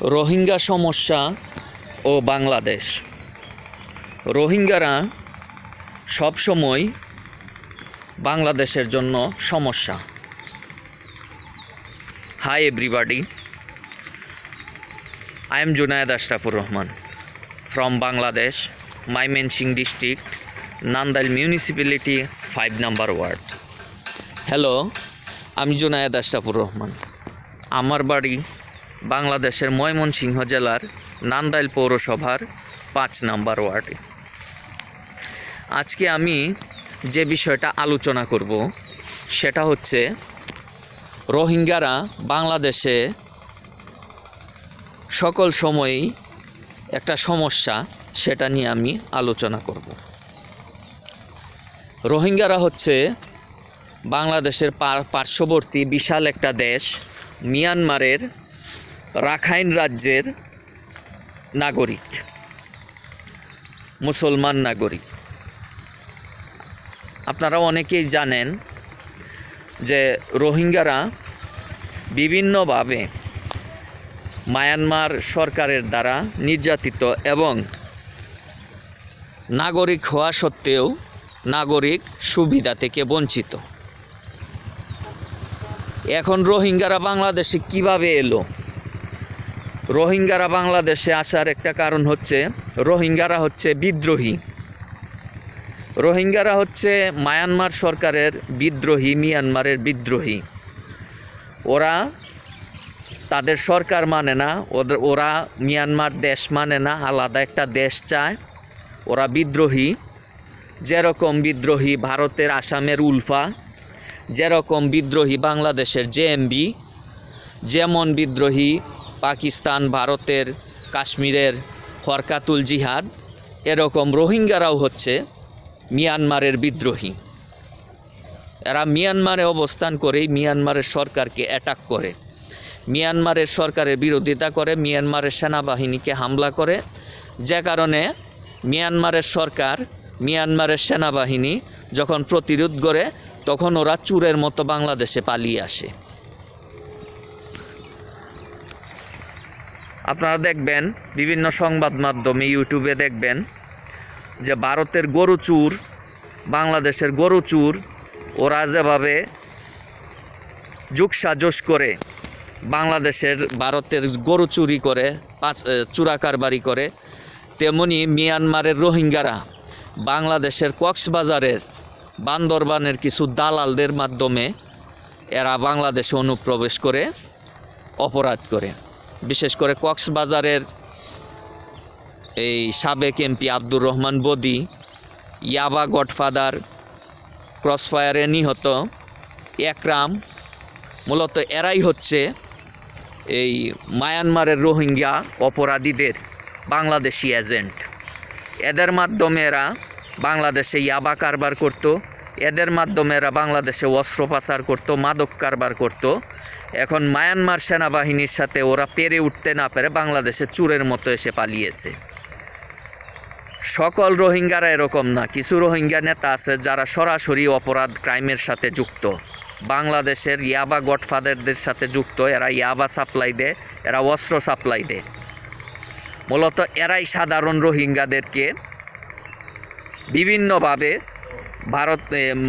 রোহিঙ্গা সমস্যা ও বাংলাদেশ। রোহিঙ্গারা সবসময় বাংলাদেশের জন্য সমস্যা। Hi everybody, I am Junaid Ashrafur Rahman from Bangladesh, Mymensingh district, Nandail municipality, 5 number ward. Hello, আমি জুনায়েদ আশরাফুর রহমান। আমার বাড়ি বাংলাদেশের ময়মনসিংহ জেলার নান্দাইল পৌরসভার 5 নম্বর ওয়ার্ডে। আজকে আমি যে বিষয়টা আলোচনা করব সেটা হচ্ছে রোহিঙ্গারা বাংলাদেশে সকল সময়ই একটা সমস্যা, সেটা নিয়ে আমি আলোচনা করব। রোহিঙ্গারা হচ্ছে বাংলাদেশের পার্শ্ববর্তী বিশাল একটা দেশ মিয়ানমারের রাখাইন রাজ্যের নাগরিক, মুসলমান নাগরিক। আপনারা অনেকেই জানেন যে রোহিঙ্গারা বিভিন্নভাবে মায়ানমার সরকারের দ্বারা নির্যাতিত এবং নাগরিক হওয়া সত্ত্বেও নাগরিক সুবিধা থেকে বঞ্চিত। এখন রোহিঙ্গারা বাংলাদেশে কিভাবে এলো? রোহিঙ্গারা বাংলাদেশে আসার একটা কারণ হচ্ছে রোহিঙ্গারা হচ্ছে বিদ্রোহী। রোহিঙ্গারা হচ্ছে মায়ানমার সরকারের বিদ্রোহী, মিয়ানমারের বিদ্রোহী। ওরা তাদের সরকার মানে না, ওরা মিয়ানমার দেশ মানে না, আলাদা একটা দেশ চায়। ওরা বিদ্রোহী, যেরকম বিদ্রোহী ভারতের আসামের উলফা, যেরকম বিদ্রোহী বাংলাদেশের জেএমবি, যেমন বিদ্রোহী পাকিস্তান ভারতের কাশ্মীরের ফরকাতুল জিহাদ, এরকম রোহিঙ্গারাও হচ্ছে মিয়ানমারের বিদ্রোহী। এরা মিয়ানমারে অবস্থান করেই মিয়ানমারের সরকারকে অ্যাটাক করে, মিয়ানমারের সরকারের বিরোধিতা করে, মিয়ানমারের সেনাবাহিনীকে হামলা করে, যে কারণে মিয়ানমারের সরকার, মিয়ানমারের সেনাবাহিনী যখন প্রতিরোধ করে তখন ওরা চোরের মতো বাংলাদেশে পালিয়ে আসে। আপনারা দেখবেন বিভিন্ন সংবাদ মাধ্যমে, ইউটিউবে দেখবেন যে ভারতের গরু চোর, বাংলাদেশের গরু চোর, ওরা যেভাবে যোগসাজশ করে বাংলাদেশের ভারতের গরু চুরি করে, চোরা কারবারি করে, তেমনি মিয়ানমারের রোহিঙ্গারা বাংলাদেশের কক্সবাজারের বান্দরবানের কিছু দালালদের মাধ্যমে এরা বাংলাদেশে অনুপ্রবেশ করে অপরাধ করে। বিশেষ করে কক্সবাজারের এই সাবেক এমপি আব্দুর রহমান বদি, ইয়াবা গডফাদার, ক্রসফায়ারে নিহত একরাম, মূলত এরাই হচ্ছে এই মায়ানমারের রোহিঙ্গা অপরাধীদের বাংলাদেশি এজেন্ট। এদের মাধ্যমে এরা বাংলাদেশে ইয়াবা কারবার করত, এদের মাধ্যমে এরা বাংলাদেশে অস্ত্র পাচার করত, মাদক কারবার করত। এখন মায়ানমার সেনাবাহিনীর সাথে ওরা পেরে উঠতে না পেরে বাংলাদেশে চোরের মতো এসে পালিয়েছে। সকল রোহিঙ্গারা এরকম না, কিছু রোহিঙ্গা নেতা আছে যারা সরাসরি অপরাধ ক্রাইমের সাথে যুক্ত, বাংলাদেশের ইয়াবা গডফাদারদের সাথে যুক্ত। এরা ইয়াবা সাপ্লাই দেয়, এরা অস্ত্র সাপ্লাই দেয়। মূলত এরাই সাধারণ রোহিঙ্গাদেরকে বিভিন্নভাবে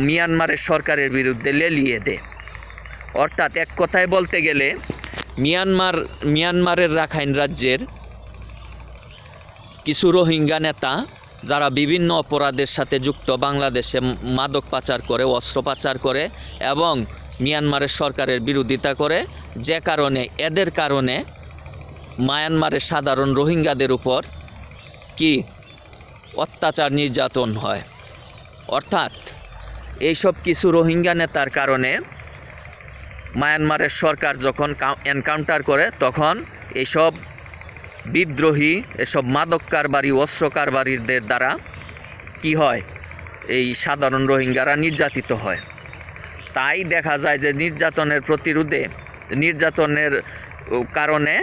মিয়ানমারের সরকারের বিরুদ্ধে লেলিয়ে দেয়। অর্থাৎ এক কথায় বলতে গেলে মিয়ানমারের রাখাইন রাজ্যের কিছু রোহিঙ্গা নেতা যারা বিভিন্ন অপরাধের সাথে যুক্ত, বাংলাদেশে মাদক পাচার করে, অস্ত্র পাচার করে এবং মিয়ানমারের সরকারের বিরোধিতা করে, যে কারণে এদের কারণে মায়ানমারের সাধারণ রোহিঙ্গাদের উপর কি অত্যাচার নির্যাতন হয়। অর্থাৎ এইসব কিছু রোহিঙ্গা নেতার কারণে মায়ানমারের সরকার যখন এনকাউন্টার করে তখন এইসব বিদ্রোহী, এসব মাদক কারবারি, অস্ত্র কারবারিদের দ্বারা কি হয়, এই সাধারণ রোহিঙ্গারা নির্যাতিত হয়। তাই দেখা যায় যে নির্যাতনের প্রতিরোধে, নির্যাতনের কারণে,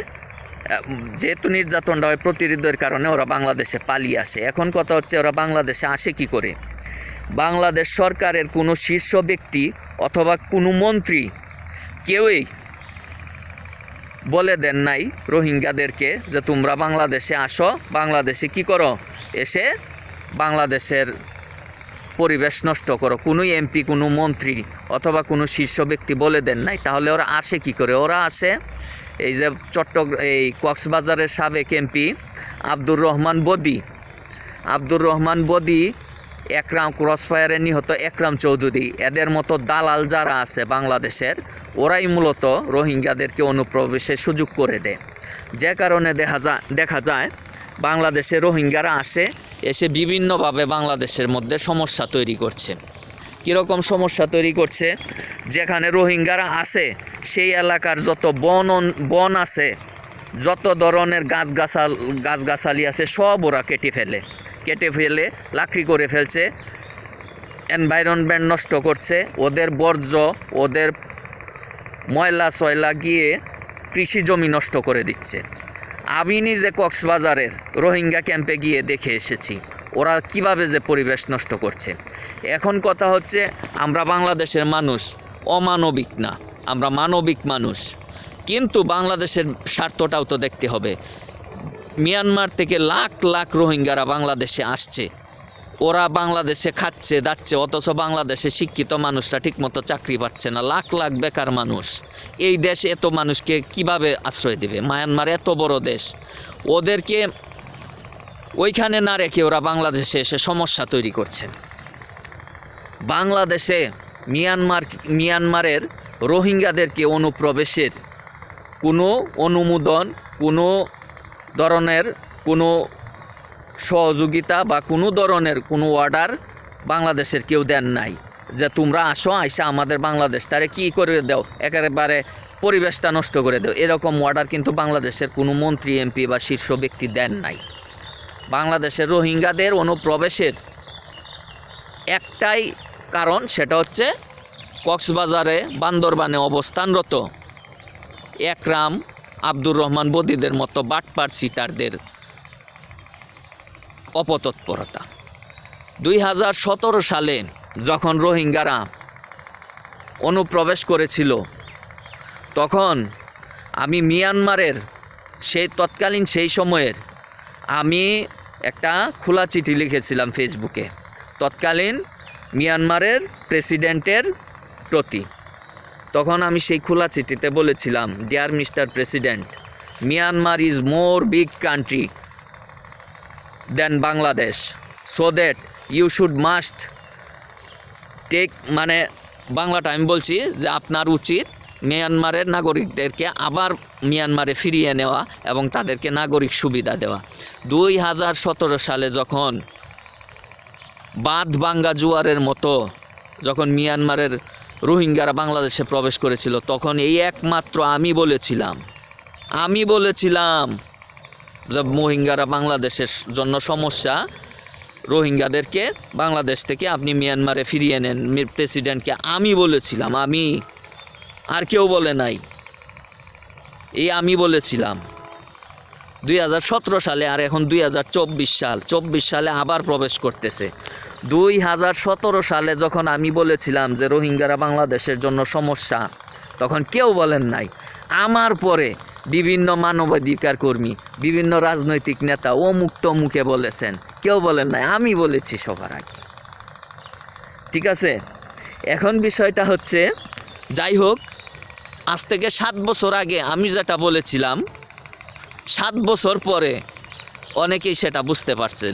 যেহেতু নির্যাতনটা হয় প্রতিরোধের কারণে ওরা বাংলাদেশে পালিয়ে আসে। এখন কথা হচ্ছে ওরা বাংলাদেশে আসে কি করে? বাংলাদেশ সরকারের কোনো শীর্ষ ব্যক্তি অথবা কোনো মন্ত্রী কেউই বলে দেন নাই রোহিঙ্গাদেরকে যে তোমরা বাংলাদেশে আসো, বাংলাদেশে কি করো, এসে বাংলাদেশের পরিবেশ নষ্ট করো। কোনো এমপি, কোনো মন্ত্রী অথবা কোনো শীর্ষ ব্যক্তি বলে দেন নাই। তাহলে ওরা আসে কি করে? ওরা আসে এই যে এই কক্সবাজারের সাবেক এমপি আব্দুর রহমান বদি, একরাম ক্রসফায়ারে নিহত একরাম চৌধুরী, এদের মতো দালাল যারা আছে বাংলাদেশের, ওরাই মূলত রোহিঙ্গাদেরকে অনুপ্রবেশের সুযোগ করে দেয়। যে কারণে দেখা যায় বাংলাদেশে রোহিঙ্গারা এসে বিভিন্নভাবে বাংলাদেশের মধ্যে সমস্যা তৈরি করছে। কীরকম সমস্যা তৈরি করছে? যেখানে রোহিঙ্গারা সেই এলাকার যত বন আছে, যত ধরনের গাছগাছালি আছে, সব ওরা কেটে ফেলে লাকড়ি করে ফেলছে, এনভায়রনমেন্ট নষ্ট করছে। ওদের বর্জ্য, ওদের ময়লা সয়লা গিয়ে কৃষি জমি নষ্ট করে দিচ্ছে। আমি নিজে কক্সবাজারের রোহিঙ্গা ক্যাম্পে গিয়ে দেখে এসেছি ওরা কিভাবে যে পরিবেশ নষ্ট করছে। এখন কথা হচ্ছে, আমরা বাংলাদেশের মানুষ অমানবিক না, আমরা মানবিক মানুষ, কিন্তু বাংলাদেশের স্বার্থটাও তো দেখতে হবে। মিয়ানমার থেকে লাখ লাখ রোহিঙ্গারা বাংলাদেশে আসছে, ওরা বাংলাদেশে খাচ্ছে দাচ্ছে, অথচ বাংলাদেশে শিক্ষিত মানুষরা ঠিকমতো চাকরি পাচ্ছে না। লাখ লাখ বেকার মানুষ। এই দেশ এত মানুষকে কিভাবে আশ্রয় দেবে? মায়ানমার এত বড় দেশ, ওদেরকে ওইখানে না রেখে ওরা বাংলাদেশে এসে সমস্যা তৈরি করছে। বাংলাদেশে মিয়ানমারের রোহিঙ্গাদেরকে অনুপ্রবেশের কোনো অনুমোদন, কোনো ধরনের কোনো সহযোগিতা বা কোনো ধরনের কোনো অর্ডার বাংলাদেশের কেউ দেন নাই যে তোমরা আসো, আইসা আমাদের বাংলাদেশটারে কী করে দাও, একেবারে পরিবেশটা নষ্ট করে দাও। এরকম অর্ডার কিন্তু বাংলাদেশের কোনো মন্ত্রী, এমপি বা শীর্ষ ব্যক্তি দেন নাই। বাংলাদেশের রোহিঙ্গাদের অনুপ্রবেশের একটাই কারণ, সেটা হচ্ছে কক্সবাজারে, বান্দরবানে অবস্থানরত একরাম, আব্দুর রহমান বদিদের মতো বাটপার সিটারদের অপতৎপরতা। 2017 সালে যখন রোহিঙ্গারা অনুপ্রবেশ করেছিল, তখন আমি মিয়ানমারের তৎকালীন সেই সময়ের আমি একটা খোলা চিঠি লিখেছিলাম ফেসবুকে তৎকালীন মিয়ানমারের প্রেসিডেন্টের প্রতি। তখন আমি সেই খোলা চিঠিতে বলেছিলাম, dear mister president, Myanmar is more big country then Bangladesh, so that you should must take, মানে বাংলাটা আমি বলছি যে আপনার উচিত মিয়ানমারের নাগরিকদেরকে আবার মিয়ানমারে ফিরিয়ে নেওয়া এবং তাদেরকে নাগরিক সুবিধা দেওয়া। 2017 সালে যখন বাঁধ ভাঙ্গা জোয়ারের মতো যখন মিয়ানমারের রোহিঙ্গারা বাংলাদেশে প্রবেশ করেছিল, তখন এই একমাত্র আমি বলেছিলাম যে রোহিঙ্গারা বাংলাদেশের জন্য সমস্যা, রোহিঙ্গাদেরকে বাংলাদেশ থেকে আপনি মিয়ানমারে ফিরিয়ে নেন। প্রেসিডেন্টকে আমি বলেছিলাম, আমি, আর কেউ বলে নাই, এই আমি বলেছিলাম 2017 সালে। আর এখন 2024 সালে আবার প্রবেশ করতেছে। 2017 সালে যখন আমি বলেছিলাম যে রোহিঙ্গারা বাংলাদেশের জন্য সমস্যা, তখন কেউ বলেন নাই। আমার পরে বিভিন্ন মানবাধিকার কর্মী, বিভিন্ন রাজনৈতিক নেতা মুখে বলেছেন, কেউ বলেন নাই, আমি বলেছি সবার আগে। ঠিক আছে, এখন বিষয়টা হচ্ছে, যাই হোক, আজ থেকে 7 বছর আগে আমি যেটা বলেছিলাম, 7 বছর পরে অনেকেই সেটা বুঝতে পারছেন,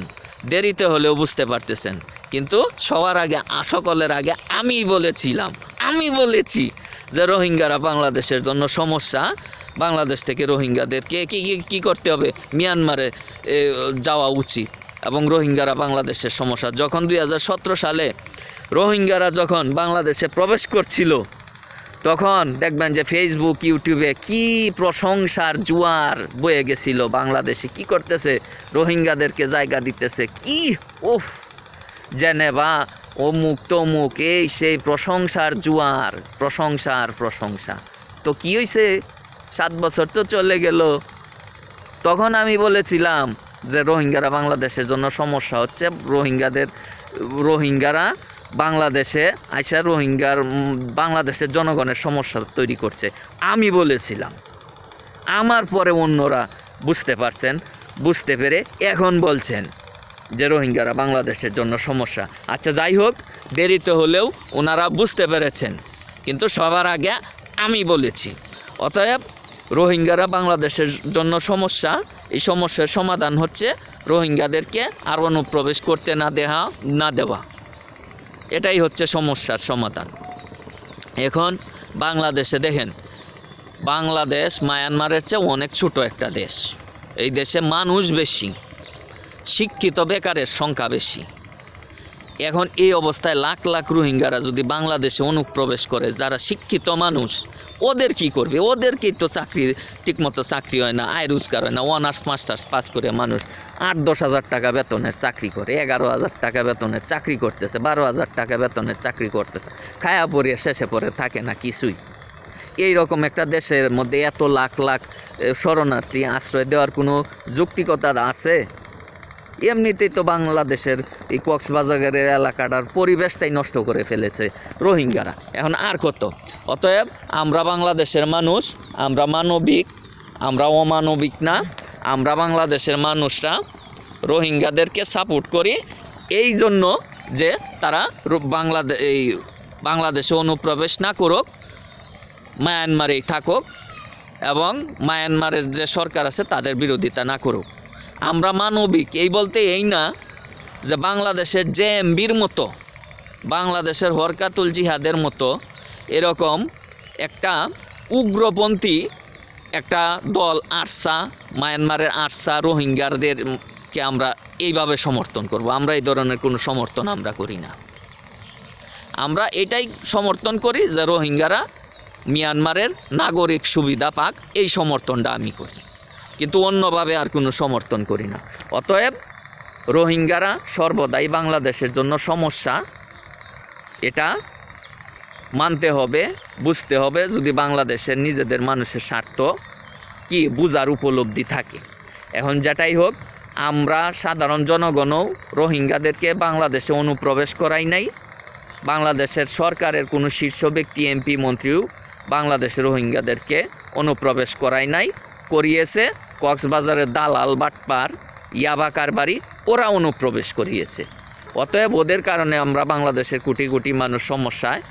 দেরিতে হলেও বুঝতে পারতেছেন, কিন্তু সবার আগে, সকলের আগে আমি বলেছি যে রোহিঙ্গারা বাংলাদেশের জন্য সমস্যা, বাংলাদেশ থেকে রোহিঙ্গাদেরকে কি করতে হবে, মিয়ানমারে যাওয়া উচিত, এবং রোহিঙ্গারা বাংলাদেশের সমস্যা। যখন 2017 সালে রোহিঙ্গারা যখন বাংলাদেশে প্রবেশ করছিল, তখন দেখবেন যে ফেসবুক, ইউটিউবে কি প্রশংসার জোয়ার বয়ে গেছিল। বাংলাদেশে কি করতেছে, রোহিঙ্গাদেরকে জায়গা দিতেছে, কি ওফ, জেনেভা, অমুক তমুক, এই সেই প্রশংসার জোয়ার, প্রশংসা। তো কি হয়েছে, 7 বছর তো চলে গেল। তখন আমি বলেছিলাম যে রোহিঙ্গারা বাংলাদেশের জন্য সমস্যা হচ্ছে, রোহিঙ্গারা বাংলাদেশে আইসা বাংলাদেশের জনগণের সমস্যা তৈরি করছে। আমি বলেছিলাম, আমার পরে অন্যরা বুঝতে পারছেন, বুঝতে পেরে এখন বলছেন যে রোহিঙ্গারা বাংলাদেশের জন্য সমস্যা। আচ্ছা যাই হোক, দেরিতে হলেও ওনারা বুঝতে পেরেছেন, কিন্তু সবার আগে আমি বলেছি। অতএব রোহিঙ্গারা বাংলাদেশের জন্য সমস্যা। এই সমস্যার সমাধান হচ্ছে রোহিঙ্গাদেরকে আর অনুপ্রবেশ করতে না দেওয়া। এটাই হচ্ছে সমস্যার সমাধান। এখন বাংলাদেশে দেখেন, বাংলাদেশ মায়ানমারের চেয়ে অনেক ছোট একটা দেশ। এই দেশে মানুষ বেশি, শিক্ষিত বেকারের সংখ্যা বেশি। এখন এই অবস্থায় লাখ লাখ রোহিঙ্গারা যদি বাংলাদেশে অনুপ্রবেশ করে, যারা শিক্ষিত মানুষ, ওদের কি করবে? ওদেরকেই তো চাকরি ঠিকমতো চাকরি হয় না, আয় রোজগার হয় না। অনার্স মাস্টার্স পাস করে মানুষ 8-10 হাজার টাকা বেতনের চাকরি করে, 11,000 টাকা বেতনের চাকরি করতেছে, 12,000 টাকা বেতনের চাকরি করতেছে, খায়া পড়িয়ে শেষে পড়ে থাকে না কিছুই। এই রকম একটা দেশের মধ্যে এত লাখ লাখ শরণার্থী আশ্রয় দেওয়ার কোনো যৌক্তিকতা আছে? এমনিতেই তো বাংলাদেশের এই কক্সবাজারের এলাকাটার পরিবেশটাই নষ্ট করে ফেলেছে রোহিঙ্গারা, এখন আর কত? অতএব আমরা বাংলাদেশের মানুষ, আমরা মানবিক, আমরা অমানবিক না। আমরা বাংলাদেশের মানুষরা রোহিঙ্গাদেরকে সাপোর্ট করি এই জন্য যে তারা বাংলাদেশে অনুপ্রবেশ না করুক, মায়ানমারেই থাকুক এবং মায়ানমারের যে সরকার আছে তাদের বিরোধিতা না করুক। আমরা মানবিক এই বলতে এই না যে বাংলাদেশের জেএমবির মতো, বাংলাদেশের হরকাতুল জিহাদের মতো এরকম একটা উগ্রপন্থী একটা দল আরসা, মায়ানমারের আরসা রোহিঙ্গাদেরকে আমরা এইভাবে সমর্থন করব। আমরা এই ধরনের কোনো সমর্থন আমরা করি না। আমরা এটাই সমর্থন করি যে রোহিঙ্গারা মিয়ানমারের নাগরিক সুবিধা পাক, এই সমর্থনটা আমি করি, কিন্তু অন্যভাবে আর কোনো সমর্থন করি না। অতএব রোহিঙ্গারা সর্বদাই বাংলাদেশের জন্য সমস্যা, এটা মানতে হবে, বুঝতে হবে, যদি বাংলাদেশের নিজেদের মানুষের স্বার্থ কি বুঝার উপলব্ধি থাকে। এখন যেটাই হোক, আমরা সাধারণ জনগণও রোহিঙ্গাদেরকে বাংলাদেশে অনুপ্রবেশ করাই নাই। বাংলাদেশের সরকারের কোনো শীর্ষ ব্যক্তি, এমপি, মন্ত্রীও বাংলাদেশের রোহিঙ্গাদেরকে অনুপ্রবেশ করাই নাই, করিয়েছে কক্সবাজারের দালাল বাটপার ইয়াবা কারবারি, ওরা অনুপ্রবেশ করিয়েছে। অতএব ওদের কারণে আমরা বাংলাদেশের কোটি কোটি মানুষ সমস্যায়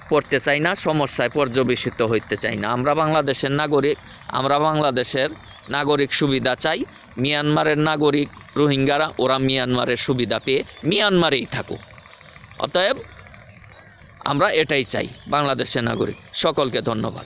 পড়তে চাই না, সমস্যায় পর্যবেসিত হইতে চাই না। আমরা বাংলাদেশের নাগরিক, আমরা বাংলাদেশের নাগরিক সুবিধা চাই। মিয়ানমারের নাগরিক রোহিঙ্গারা, ওরা মিয়ানমারের সুবিধা পেয়ে মিয়ানমারেই থাকুক। অতএব আমরা এটাই চাই, বাংলাদেশের নাগরিক। সকলকে ধন্যবাদ।